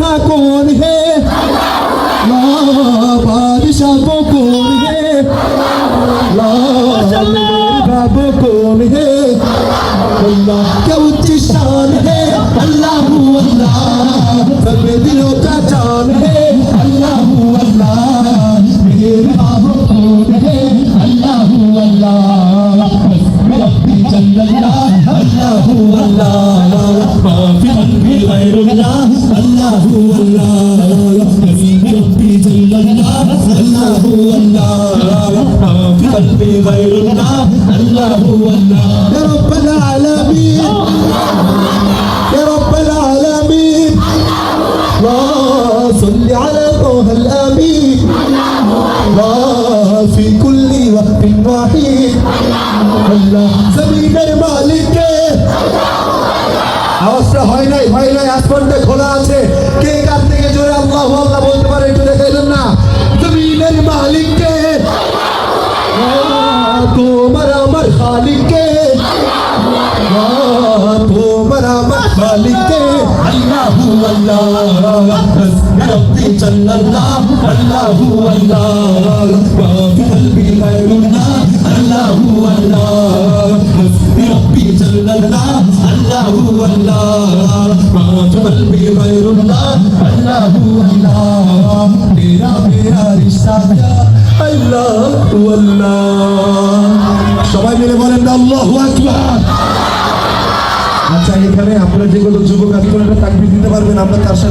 खुदा कौन है, ला बादशाह वो कौन है, ला रब कौन है, अल्लाह क्या ऊंची शान है, अल्लाह अल्लाह सब दिलों का जान है, अल्लाह अल्लाह मेरे रब कौन है, अल्लाह अल्लाह रब्बी जल्लल्लाह, अल्लाह अल्लाह माफी अन्नी गैरुल्लाह, अल्लाह अल्लाह रब्बी जल्लल्लाह, अल्लाह अल्लाह माफी अन्नी गैरुल्लाह, अल्लाह अल्लाह या रब्बल आलमीन, या रब्बल आलमीन सल्ली अला तोहल अमीन في كل وقت واحد আল্লাহ জমিনের মালিক কে আওয়াজটা হয় নাই আসমানটা খোলা আছে কে কার থেকে জোরে আল্লাহু আল্লাহ বলতে পারে একটু দেখাইলেন না জমিনের মালিক কে তোমার আমার খালিক কে তোমার আমার মালিক কে আল্লাহু আল্লাহ রব্বি জাল্লাল্লাহ আল্লাহু আল্লাহ মাফি কলবি গায়রুল্লাহ আল্লাহু আল্লাহ রব্বি জাল্লাল্লাহ আল্লাহু আল্লাহ মাফি কলবি গায়রুল্লাহ আল্লাহু আল্লাহ তেরা মেরা রিশতা আল্লাহু আল্লাহ সবাই মিলে বলেন আল্লাহু আকবার। আচ্ছা এখানে আপনারা যেগুলো যুবক আছেন তাকবীর দিতে পারবেন আমরা তার সাথে